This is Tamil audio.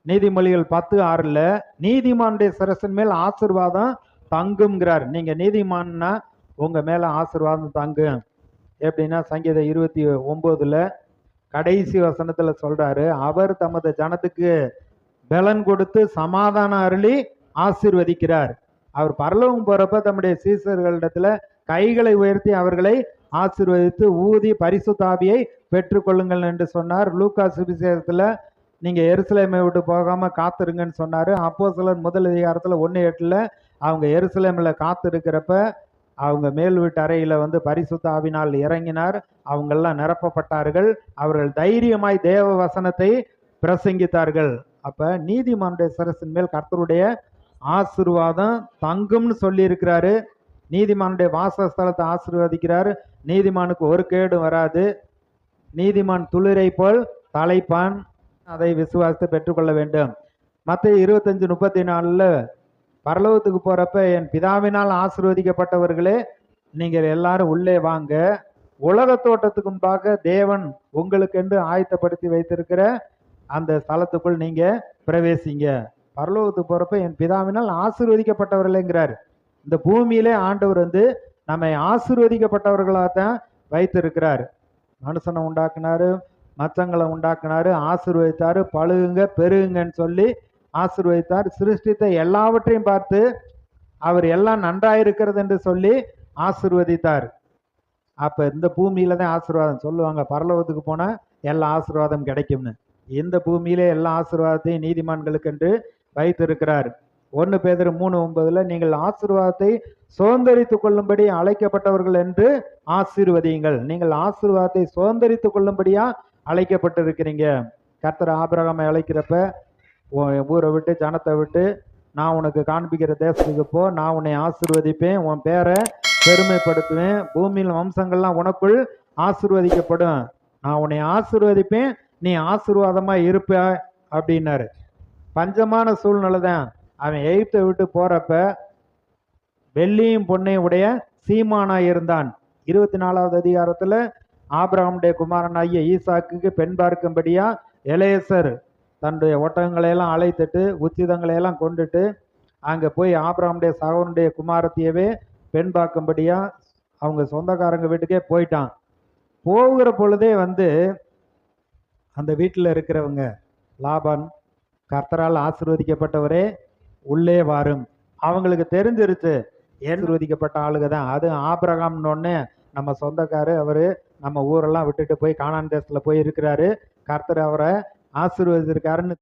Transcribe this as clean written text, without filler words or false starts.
நீதிமொழிகள் 10:6 நீதிமானுடைய சிரசின் மேல் ஆசீர்வாதம் தங்குங்கிறார். நீங்க நீதிமான்னா உங்க மேல ஆசீர்வாதம் தங்கும். எப்படின்னா சங்கீதம் 29 கடைசி வசனத்துல சொல்றாரு, அவர் தமது ஜனத்துக்கு பலன் கொடுத்து சமாதானம் அருளி ஆசீர்வதிக்கிறார். அவர் பரலோகம் போறப்ப தம்முடைய சீசர்களிடத்துல கைகளை உயர்த்தி அவர்களை ஆசீர்வதித்து ஊதி பரிசுத்தாவியை பெற்றுக்கொள்ளுங்கள் என்று சொன்னார். லூக்கா சுவிசேஷத்துல நீங்க எருசலேமை விட்டு போகாம காத்திருங்கன்னு சொன்னாரு. அப்போஸ்தலர் முதல் அதிகாரத்துல 1:8 அவங்க எருசலேம்ல காத்திருக்கிறப்ப அவங்க மேல் வீட்டு அறையில வந்து பரிசுத்த ஆவினால் இறங்கினார். அவங்கெல்லாம் நிரப்பப்பட்டார்கள். அவர்கள் தைரியமாய் தேவ வசனத்தை பிரசங்கித்தார்கள். அப்ப நீதிமானுடைய சிரசின் மேல் கர்த்தருடைய ஆசீர்வாதம் தங்கும்னு சொல்லி இருக்கிறாரு. நீதிமானுடைய வாசஸ்தலத்தை ஆசீர்வதிக்கிறார். நீதிமானுக்கு ஒரு கேடு வராது. நீதிமான் துளிரை போல் தலைப்பான். அதை விசுவாசத்தை பெற்றுக்கொள்ள வேண்டும். மத்தேயு 25:34 பரலோகத்துக்கு போறப்ப என் பிதாவினால் ஆசீர்வதிக்கப்பட்டவர்களே நீங்கள் எல்லாரும் உள்ளே வாங்க, உலக தோட்டத்துக்கு முன்பாக தேவன் உங்களுக்கென்று ஆயத்தப்படுத்தி வைத்திருக்கிற அந்த ஸ்தலத்துக்குள் நீங்க பிரவேசிங்க. பரலோகத்துக்கு போறப்ப என் பிதாவினால் ஆசீர்வதிக்கப்பட்டவர்களேங்கிறார். இந்த பூமியிலே ஆண்டவர் வந்து நம்மை ஆசீர்வதிக்கப்பட்டவர்களாகத்தான் வைத்திருக்கிறார். மனுஷனை உண்டாக்குனாரு, மச்சங்களை உண்டாக்குனாரு, ஆசீர்வதித்தாரு, பழுகுங்க பெருகுங்கன்னு சொல்லி ஆசீர்வதித்தார். சிருஷ்டித்த எல்லாவற்றையும் பார்த்து அவர் எல்லாம் நன்றாயிருக்கிறது என்று சொல்லி ஆசீர்வதித்தார். அப்ப இந்த பூமியில தான் ஆசீர்வாதம் சொல்லுவாங்க, பரலோகத்துக்கு போனா எல்லா ஆசீர்வாதம் கிடைக்கும்னு. இந்த பூமியிலே எல்லா ஆசீர்வாதத்தையும் நீதிமான்களுக்கு என்று வைத்திருக்கிறார். 1 பேதுரு 3:9 நீங்கள் ஆசீர்வாதத்தை சுதந்தரித்துக் கொள்ளும்படி அழைக்கப்பட்டவர்கள் என்று ஆசீர்வதியுங்கள். நீங்கள் ஆசீர்வாதத்தை சுதந்தரித்துக் கொள்ளும்படியா அழைக்கப்பட்டிருக்கிறீங்க. கர்த்தர் ஆபிரகாமை அழைக்கிறப்ப ஊரை விட்டு ஜனத்தை விட்டு நான் உனக்கு காண்பிக்கிற தேசத்துக்கு போ, நான் உன்னை ஆசீர்வதிப்பேன், உன் பேரை பெருமைப்படுத்துவேன், பூமியில் வம்சங்கள்லாம் உனக்குள் ஆசீர்வதிக்கப்படும், நான் உன்னை ஆசீர்வதிப்பேன், நீ ஆசீர்வாதமா இருப்ப அப்படின்னாரு. பஞ்சமான சூழ்நிலை தான். அவன் எகிப்தை விட்டு போறப்ப வெள்ளியும் பொன்னையும் உடைய சீமானா இருந்தான். 24வது அதிகாரத்துல ஆபிரகாமுடைய குமாரனாகிய ஈசாக்குக்கு பெண் பார்க்கும்படியா எலேசர் தன்னுடைய ஒட்டகங்களை எல்லாம் அழைத்துட்டு உச்சிதங்களை எல்லாம் கொண்டுட்டு அங்க போய் ஆபிரகாமுடைய சகோதரனுடைய குமாரத்தியவே பெண் பார்க்கும்படியா அவங்க சொந்தக்காரங்க வீட்டுக்கே போயிட்டான். போகிற பொழுதே வந்து அந்த வீட்டில் இருக்கிறவங்க லாபான் கர்த்தரால் ஆசீர்வதிக்கப்பட்டவரே உள்ளே வாரும். அவங்களுக்கு தெரிஞ்சிருச்சு ஆசீர்வதிக்கப்பட்ட ஆளுக தான் அது ஆபிரகாம்னு. நம்ம சொந்தக்காரு, அவரு நம்ம ஊரெல்லாம் விட்டுட்டு போய் கானான் தேசத்துல போய் இருக்கிறாரு, கர்த்தர் அவரை ஆசீர்வதிச்சிருக்காருன்னு